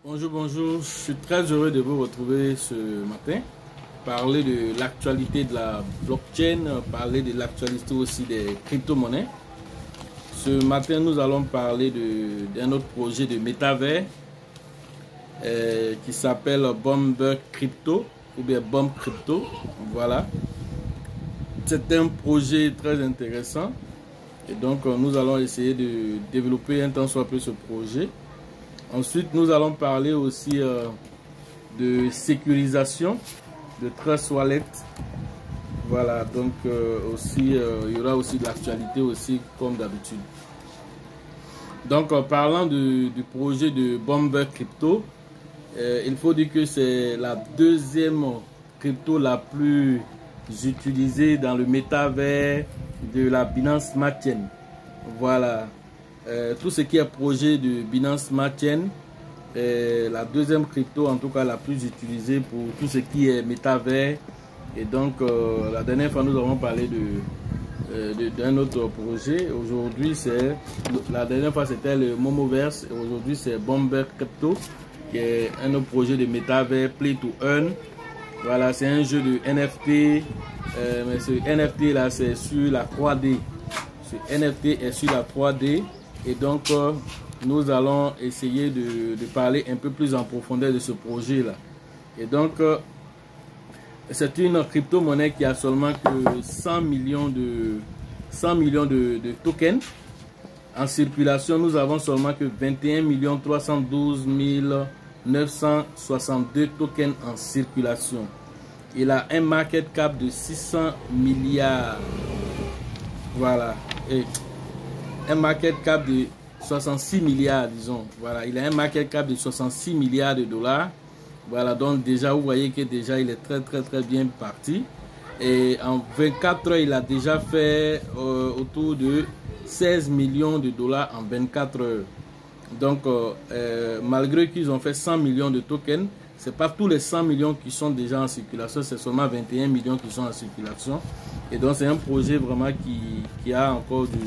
Bonjour, bonjour. Je suis très heureux de vous retrouver ce matin. Parler de l'actualité de la blockchain, parler de l'actualité aussi des crypto-monnaies. Ce matin, nous allons parler d'un autre projet de métavers qui s'appelle Bomber Crypto ou bien Bomb Crypto. Voilà. C'est un projet très intéressant et donc nous allons essayer de développer un tant soit peu ce projet. Ensuite, nous allons parler aussi de sécurisation de Trust Wallet. Voilà, donc aussi il y aura aussi de l'actualité aussi comme d'habitude. Donc parlant du projet de Bomber Crypto, il faut dire que c'est la deuxième crypto la plus utilisée dans le métavers de la Binance Smart Chain. Voilà. Tout ce qui est projet de Binance Smart Chain est la deuxième crypto, en tout cas la plus utilisée pour tout ce qui est métavers. Et donc, la dernière fois, nous avons parlé d'un autre projet. Aujourd'hui, la dernière fois, c'était le Momoverse. Et aujourd'hui, c'est Bomber Crypto, qui est un autre projet de métavers, Play to Earn. Voilà, c'est un jeu de NFT. Mais ce NFT là, c'est sur la 3D. Ce NFT est sur la 3D. Et donc, nous allons essayer de parler un peu plus en profondeur de ce projet-là. Et donc, c'est une crypto-monnaie qui a seulement que 100 millions de tokens en circulation. Nous avons seulement que 21 312 962 tokens en circulation. Il a un market cap de 600 milliards. Voilà. Et un market cap de 66 milliards, disons. Voilà, il a un market cap de 66 milliards de dollars. Voilà, donc déjà, vous voyez que déjà, il est très bien parti. Et en 24 heures, il a déjà fait autour de 16 millions de dollars en 24 heures. Donc, malgré qu'ils ont fait 100 millions de tokens, c'est pas tous les 100 millions qui sont déjà en circulation, c'est seulement 21 millions qui sont en circulation. Et donc, c'est un projet vraiment qui a encore du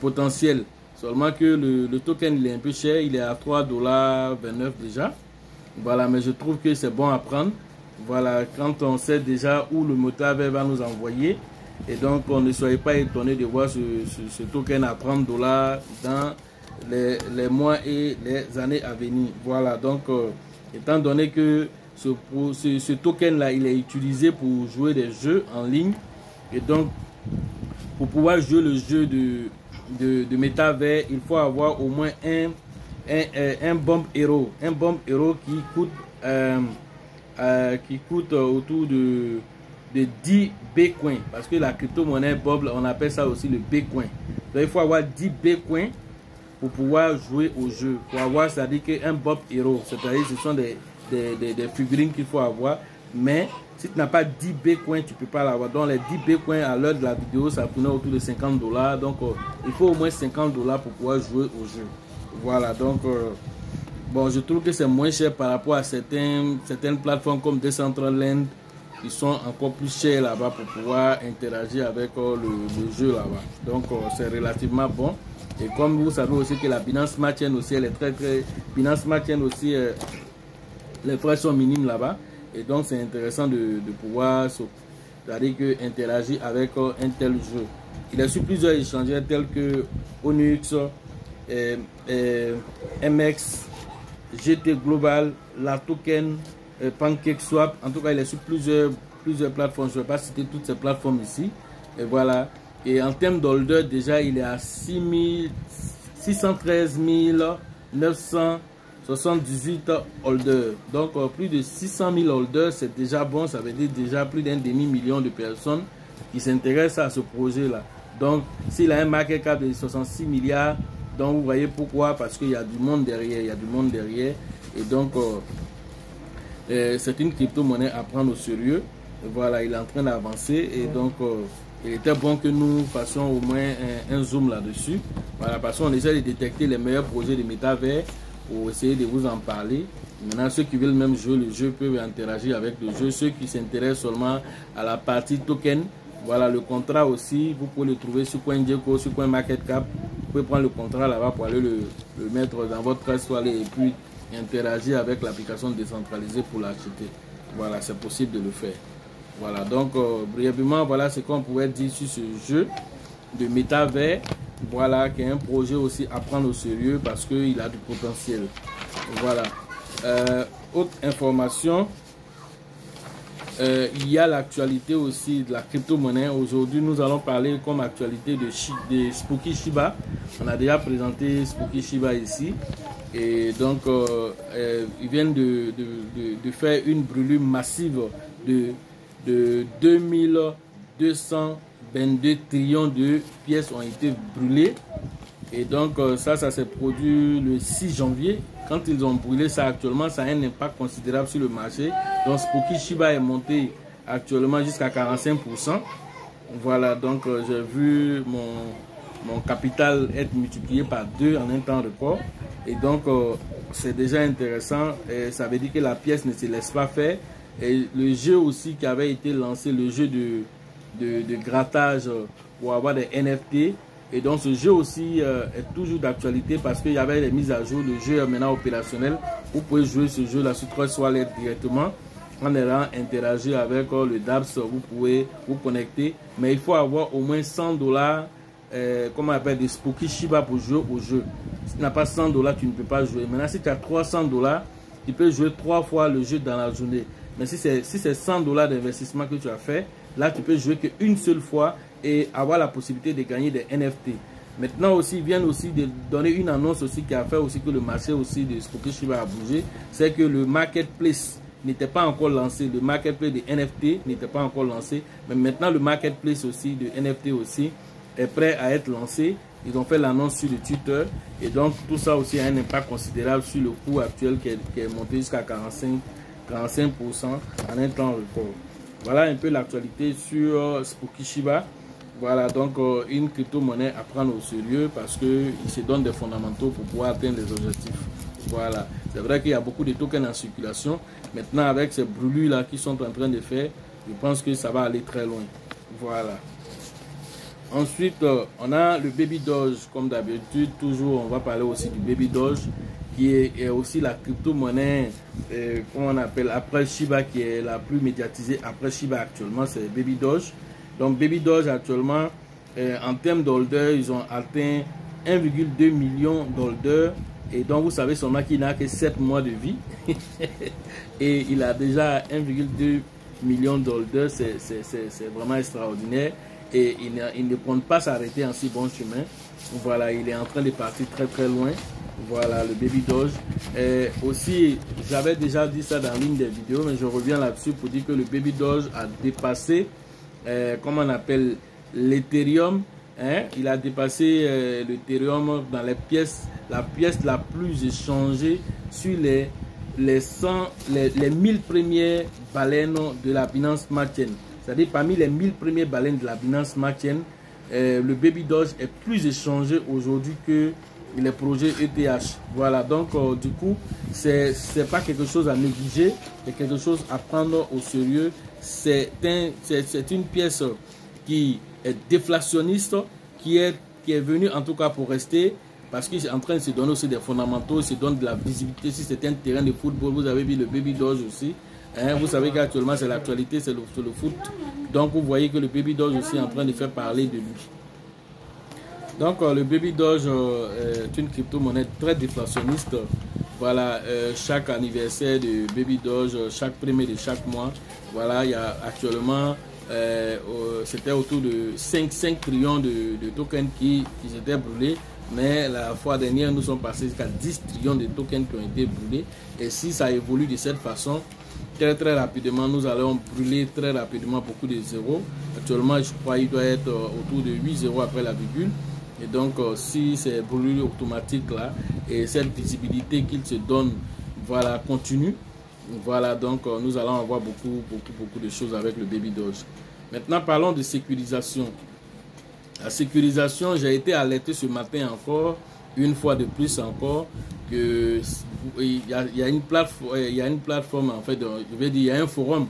potentiel. Seulement que le token il est un peu cher, il est à 3,29$ déjà. Voilà, mais je trouve que c'est bon à prendre. Voilà, quand on sait déjà où le métavers va nous envoyer. Et donc, on ne soyez pas étonné de voir ce token à 30$ dans les mois et les années à venir. Voilà, donc, étant donné que ce token là, il est utilisé pour jouer des jeux en ligne. Et donc, pour pouvoir jouer le jeu de métavers, il faut avoir au moins un bomb hero. Un bomb hero qui coûte autour de 10 Bitcoin. Parce que la crypto-monnaie Bob, on appelle ça aussi le Bitcoin. Donc il faut avoir 10 Bitcoin pour pouvoir jouer au jeu. Pour avoir, c'est-à-dire qu'un bomb hero, c'est-à-dire ce sont des figurines qu'il faut avoir. Mais si tu n'as pas 10 Bitcoin, tu ne peux pas l'avoir. Donc les 10 Bitcoin à l'heure de la vidéo, ça tourne autour de 50$. Donc il faut au moins 50$ pour pouvoir jouer au jeu. Voilà, donc bon, je trouve que c'est moins cher par rapport à certaines plateformes comme Decentraland qui sont encore plus chères là-bas pour pouvoir interagir avec le jeu là-bas. Donc c'est relativement bon. Et comme vous savez aussi que la Binance Smart Chain aussi, elle est très Binance Smart Chain aussi, les frais sont minimes là-bas. Et donc c'est intéressant de pouvoir interagir avec un tel jeu. Il est sur plusieurs échangeurs tels que Onyx, MX, GT Global, La Token, PancakeSwap. En tout cas, il est sur plusieurs plateformes. Je ne vais pas citer toutes ces plateformes ici. Et voilà. Et en termes d'holder, déjà, il est à 613 978 holders. Donc, plus de 600 000 holders, c'est déjà bon. Ça veut dire déjà plus d'un demi-million de personnes qui s'intéressent à ce projet-là. Donc, s'il a un market cap de 66 milliards, donc vous voyez pourquoi, parce qu'il y a du monde derrière, et donc c'est une crypto-monnaie à prendre au sérieux. Et voilà, il est en train d'avancer, et donc il était bon que nous fassions au moins un zoom là-dessus. Voilà, parce qu'on essaie de détecter les meilleurs projets de métavers pour essayer de vous en parler. Maintenant, ceux qui veulent même jouer le jeu peuvent interagir avec le jeu. Ceux qui s'intéressent seulement à la partie token, voilà, le contrat aussi, vous pouvez le trouver sur CoinGecko, sur CoinMarketCap. Vous pouvez prendre le contrat là-bas pour aller le mettre dans votre Trust Wallet et puis interagir avec l'application décentralisée pour l'acheter. Voilà, c'est possible de le faire. Voilà, donc brièvement, voilà ce qu'on pouvait dire sur ce jeu de métavers. Voilà, qui est un projet aussi à prendre au sérieux parce qu'il a du potentiel. Voilà. Autre information, il y a l'actualité aussi de la crypto-monnaie. Aujourd'hui, nous allons parler comme actualité de Spooky Shiba. On a déjà présenté Spooky Shiba ici. Et donc, ils viennent de faire une brûlure massive de 2222 trillions de pièces ont été brûlées. Et donc, ça s'est produit le 6 janvier. Quand ils ont brûlé ça actuellement, ça a un impact considérable sur le marché. Donc, Spooky Shiba est monté actuellement jusqu'à 45%. Voilà, donc j'ai vu mon capital être multiplié par 2 en un temps record. Et donc, c'est déjà intéressant. Et ça veut dire que la pièce ne se laisse pas faire. Et le jeu aussi qui avait été lancé, le jeu de grattage pour avoir des NFT. Et donc ce jeu aussi est toujours d'actualité parce qu'il y avait des mises à jour. Le jeu est maintenant opérationnel. Vous pouvez jouer ce jeu là sur Trust Wallet directement en allant interagir avec le DApps. Vous pouvez vous connecter. Mais il faut avoir au moins $100, comment on appelle, des Spooky Shiba pour jouer au jeu. Si tu n'as pas $100, tu ne peux pas jouer. Maintenant, si tu as $300, tu peux jouer 3 fois le jeu dans la journée. Mais si c'est $100 d'investissement que tu as fait, là, tu peux jouer qu'une seule fois et avoir la possibilité de gagner des NFT. Maintenant aussi, ils viennent aussi de donner une annonce aussi qui a fait aussi que le marché aussi de Spooky Shiba a bougé. C'est que le marketplace n'était pas encore lancé. Le marketplace de NFT n'était pas encore lancé. Mais maintenant, le marketplace aussi de NFT aussi est prêt à être lancé. Ils ont fait l'annonce sur le Twitter. Et donc, tout ça aussi a un impact considérable sur le coût actuel qui est monté jusqu'à 45% en un temps record. Voilà un peu l'actualité sur Spooky Shiba. Voilà donc une crypto-monnaie à prendre au sérieux parce qu'il se donne des fondamentaux pour pouvoir atteindre les objectifs. Voilà, c'est vrai qu'il y a beaucoup de tokens en circulation. Maintenant, avec ces brûlures là qui sont en train de faire, je pense que ça va aller très loin. Voilà. Ensuite, on a le Baby Doge, comme d'habitude. Toujours, on va parler aussi du Baby Doge, qui est aussi la crypto-monnaie, comment on appelle, après Shiba, qui est la plus médiatisée après Shiba actuellement, c'est Baby Doge. Donc, Baby Doge, actuellement, en termes d'holder, ils ont atteint 1,2 million d'holders. Et donc, vous savez seulement qu'il n'a que 7 mois de vie. Et il a déjà 1,2 million d'holders. C'est vraiment extraordinaire. Et il ne compte pas s'arrêter en si bon chemin. Voilà, il est en train de partir très très loin. Voilà, le Baby Doge. Aussi, j'avais déjà dit ça dans l'une des vidéos, mais je reviens là-dessus pour dire que le Baby Doge a dépassé, comment on appelle, l'Ethereum. Il a dépassé l'Ethereum dans les pièces, la pièce la plus échangée sur les 1000 premières baleines de la Binance Smart Chain. C'est-à-dire parmi les 1000 premières baleines de la Binance Smart Chain, le Baby Doge est plus échangé aujourd'hui que les projets ETH. Voilà, donc du coup, c'est pas quelque chose à négliger, c'est quelque chose à prendre au sérieux. C'est une pièce qui est déflationniste, qui est venue en tout cas pour rester, parce qu'il est en train de se donner aussi des fondamentaux, il se donne de la visibilité. Si c'est un terrain de football, vous avez vu le Baby Doge aussi. Vous savez qu'actuellement c'est l'actualité, c'est le foot. Donc vous voyez que le Baby Doge aussi est en train de faire parler de lui. Donc le Baby Doge est une crypto-monnaie très déflationniste. Voilà, chaque anniversaire de Baby Doge, chaque premier de chaque mois, voilà, il y a actuellement, c'était autour de 5 trillions de tokens qui étaient brûlés. Mais la fois dernière, nous sommes passés jusqu'à 10 trillions de tokens qui ont été brûlés. Et si ça évolue de cette façon, très rapidement, nous allons brûler très rapidement beaucoup de zéros. Actuellement, je crois qu'il doit être autour de 8 zéros après la virgule. Et donc, si c'est brûlure automatique là, et cette visibilité qu'il se donne, voilà, continue, voilà, donc nous allons avoir beaucoup de choses avec le Baby Doge. Maintenant, parlons de sécurisation. La sécurisation, j'ai été alerté ce matin encore, une fois de plus encore, que il y a une plateforme, en fait, je vais dire, il y a un forum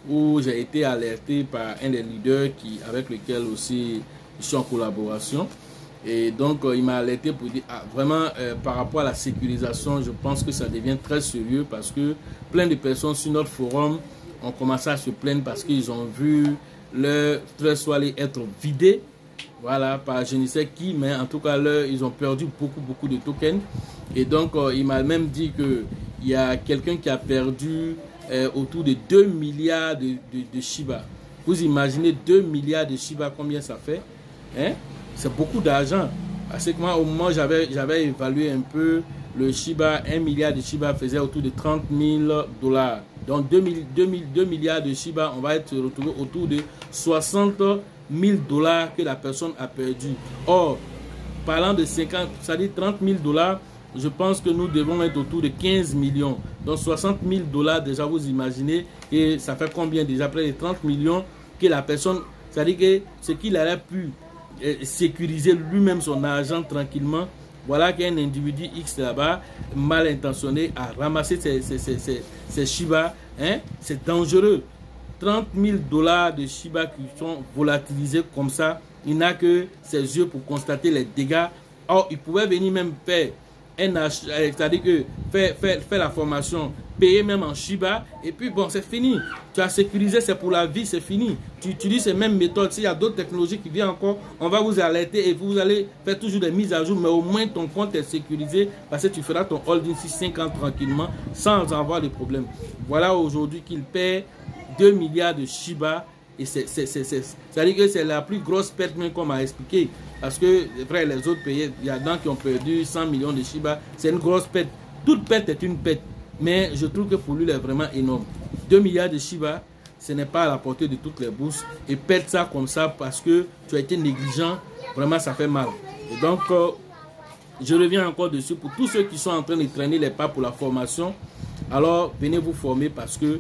où j'ai été alerté par un des leaders avec lequel aussi je suis en collaboration. Et donc, il m'a alerté pour dire, vraiment, par rapport à la sécurisation, je pense que ça devient très sérieux parce que plein de personnes sur notre forum ont commencé à se plaindre parce qu'ils ont vu leur trésor être vidé. Voilà, par je ne sais qui, mais en tout cas, ils ont perdu beaucoup de tokens. Et donc, il m'a même dit qu'il y a quelqu'un qui a perdu autour de 2 milliards de Shiba. Vous imaginez 2 milliards de Shiba, combien ça fait? Hein? C'est beaucoup d'argent. Parce que moi, au moment où j'avais évalué un peu, le Shiba, 1 milliard de Shiba faisait autour de 30 000 $. Donc 2 milliards de Shiba, on va être retrouvé autour de 60 000 $ que la personne a perdu. Or, parlant de 50, ça dit 30 000 $, je pense que nous devons être autour de 15 millions. Donc 60 000 $ déjà, vous imaginez, et ça fait combien déjà? Près de 30 millions que la personne, ça dit que ce qu'il aurait pu sécuriser lui-même son argent tranquillement. Voilà qu'un individu X là-bas, mal intentionné, a ramassé ces Shiba. Hein? C'est dangereux. 30 000 $ de Shiba qui sont volatilisés comme ça. Il n'a que ses yeux pour constater les dégâts. Or, il pouvait venir même faire un achat, c'est-à-dire que faire la formation, payer même en Shiba, et puis bon, c'est fini. Tu as sécurisé, c'est pour la vie, c'est fini. Tu utilises ces mêmes méthodes. S'il y a d'autres technologies qui viennent encore, on va vous alerter et vous allez faire toujours des mises à jour, mais au moins ton compte est sécurisé parce que tu feras ton holding 5 ans tranquillement sans avoir de problème. Voilà aujourd'hui qu'il paie 2 milliards de Shiba. Et c'est-à-dire que c'est la plus grosse perte même qu'on m'a expliqué. Parce que après les autres pays, il y a des gens qui ont perdu 100 millions de Shiba. C'est une grosse perte. Toute perte est une perte. Mais je trouve que pour lui, il est vraiment énorme. 2 milliards de Shiba, ce n'est pas à la portée de toutes les bourses. Et perdre ça comme ça parce que tu as été négligent, vraiment ça fait mal. Et donc, je reviens encore dessus. Pour tous ceux qui sont en train de traîner les pas pour la formation, alors venez vous former parce que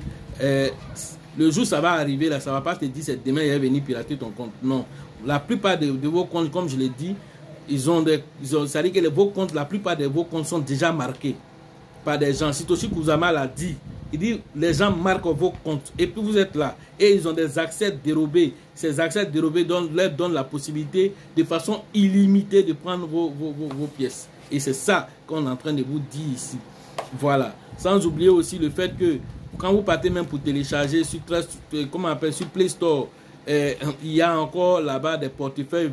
le jour ça va arriver, là, ça ne va pas te dire c'est demain il va venir pirater ton compte. Non. La plupart de vos comptes, comme je l'ai dit, ça dit que vos comptes, la plupart de vos comptes sont déjà marqués par des gens. Satoshi Kusama l'a dit. Il dit les gens marquent vos comptes et puis vous êtes là et ils ont des accès dérobés. Ces accès dérobés leur donnent la possibilité de façon illimitée de prendre vos pièces. Et c'est ça qu'on est en train de vous dire ici. Voilà. Sans oublier aussi le fait que quand vous partez même pour télécharger sur Play Store, il y a encore là-bas des portefeuilles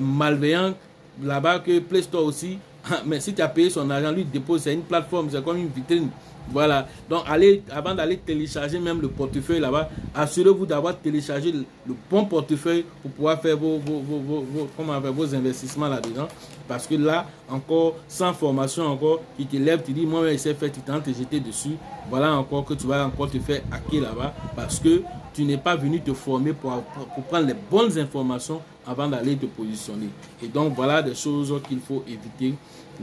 malveillants là-bas que Play Store aussi. Mais si tu as payé son argent, lui dépose, c'est une plateforme, c'est comme une vitrine. Voilà. Donc avant d'aller télécharger même le portefeuille là-bas, assurez-vous d'avoir téléchargé le bon portefeuille pour pouvoir faire vos investissements là-dedans. Parce que là, encore, sans formation encore, qui te lève, tu dis, moi, je sais faire, tu t'en te jeter dessus. Voilà encore que tu vas encore te faire hacker là-bas. Parce que tu n'es pas venu te former pour prendre les bonnes informations avant d'aller te positionner. Et donc, voilà des choses qu'il faut éviter.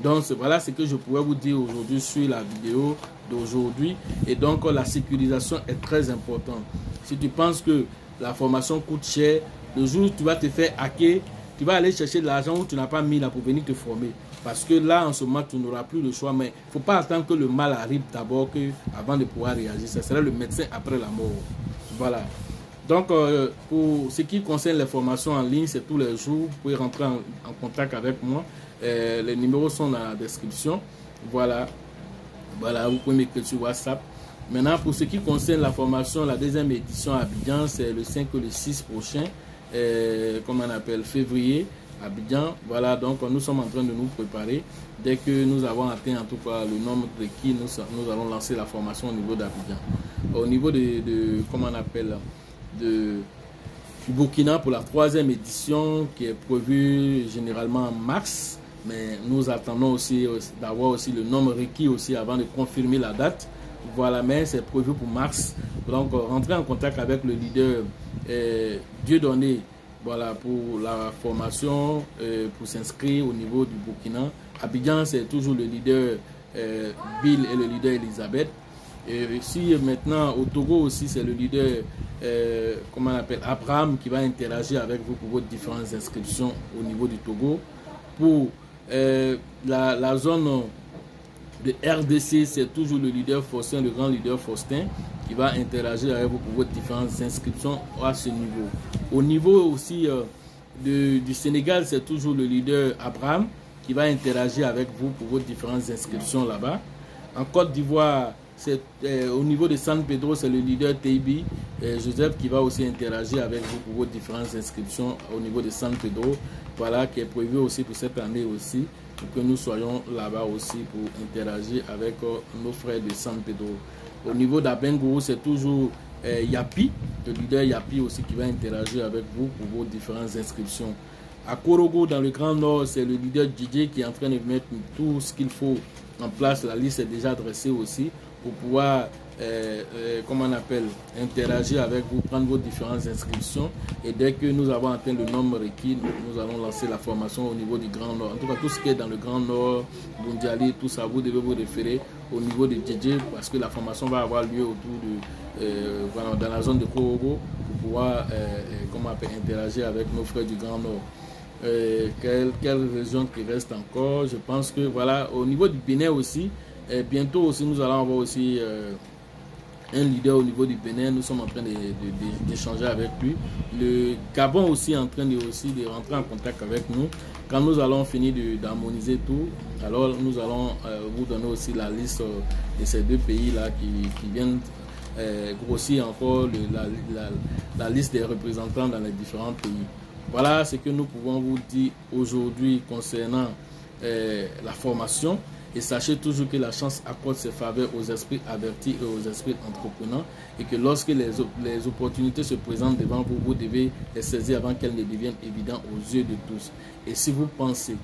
Donc, voilà ce que je pourrais vous dire aujourd'hui sur la vidéo d'aujourd'hui. Et donc, la sécurisation est très importante. Si tu penses que la formation coûte cher, le jour où tu vas te faire hacker, tu vas aller chercher de l'argent où tu n'as pas mis là pour venir te former. Parce que là, en ce moment, tu n'auras plus le choix. Mais il ne faut pas attendre que le mal arrive d'abord avant de pouvoir réagir. Ça sera le médecin après la mort. Voilà. Donc, pour ce qui concerne les formations en ligne, c'est tous les jours. Vous pouvez rentrer en contact avec moi. Les numéros sont dans la description. Voilà. Voilà, vous pouvez m'écrire sur WhatsApp. Maintenant, pour ce qui concerne la formation, la deuxième édition à Abidjan, c'est le 5 et le 6 prochain. Comme on appelle, février, Abidjan. Voilà, donc nous sommes en train de nous préparer. Dès que nous avons atteint en tout cas le nombre requis, nous allons lancer la formation au niveau d'Abidjan. Au niveau comment on appelle, du Burkina pour la 3e édition qui est prévue généralement en mars. Mais nous attendons aussi d'avoir aussi le nombre requis aussi avant de confirmer la date. Voilà, mais c'est prévu pour mars. Donc, rentrer en contact avec le leader Dieudonné, voilà, pour la formation, pour s'inscrire au niveau du Burkina. Abidjan, c'est toujours le leader Bill et le leader Elisabeth. Et ici, maintenant, au Togo aussi, c'est le leader, comment on appelle, Abraham, qui va interagir avec vous pour vos différentes inscriptions au niveau du Togo. Pour la zone de RDC, c'est toujours le leader Faustin, le grand leader Faustin, qui va interagir avec vous pour vos différentes inscriptions à ce niveau. Au niveau aussi du Sénégal, c'est toujours le leader Abraham qui va interagir avec vous pour vos différentes inscriptions là-bas. En Côte d'Ivoire, au niveau de San Pedro, c'est le leader Teibi Joseph qui va aussi interagir avec vous pour vos différentes inscriptions au niveau de San Pedro. Voilà, qui est prévu aussi pour cette année aussi, pour que nous soyons là-bas aussi pour interagir avec nos frères de San Pedro. Au niveau d'Abengourou, c'est toujours Yapi, le leader Yapi aussi qui va interagir avec vous pour vos différentes inscriptions. À Korogo, dans le Grand Nord, c'est le leader DJ qui est en train de mettre tout ce qu'il faut en place. La liste est déjà dressée aussi pour pouvoir, comment on appelle, interagir avec vous, prendre vos différentes inscriptions. Et dès que nous avons atteint le nombre requis, nous allons lancer la formation au niveau du Grand Nord. En tout cas, tout ce qui est dans le Grand Nord, Bundiali, tout ça, vous devez vous référer au niveau de DJ parce que la formation va avoir lieu autour de, voilà, dans la zone de Korogo pour pouvoir, comment on appelle, interagir avec nos frères du Grand Nord. Quelle région qui reste encore? Je pense que voilà, au niveau du Bénin aussi, bientôt aussi nous allons avoir aussi un leader au niveau du Bénin. Nous sommes en train d'échanger avec lui. Le Gabon aussi est en train de rentrer en contact avec nous. Quand nous allons finir d'harmoniser tout, alors nous allons vous donner aussi la liste de ces deux pays là qui viennent grossir encore la liste des représentants dans les différents pays. Voilà ce que nous pouvons vous dire aujourd'hui concernant la formation. Et sachez toujours que la chance accorde ses faveurs aux esprits avertis et aux esprits entreprenants. Et que lorsque les opportunités se présentent devant vous, vous devez les saisir avant qu'elles ne deviennent évidentes aux yeux de tous. Et si vous pensez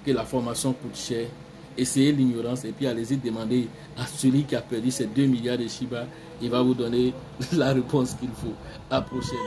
que la formation coûte cher, essayez l'ignorance et puis allez-y demander à celui qui a perdu ses 2 milliards de Shiba. Il va vous donner la réponse qu'il faut. À la prochaine.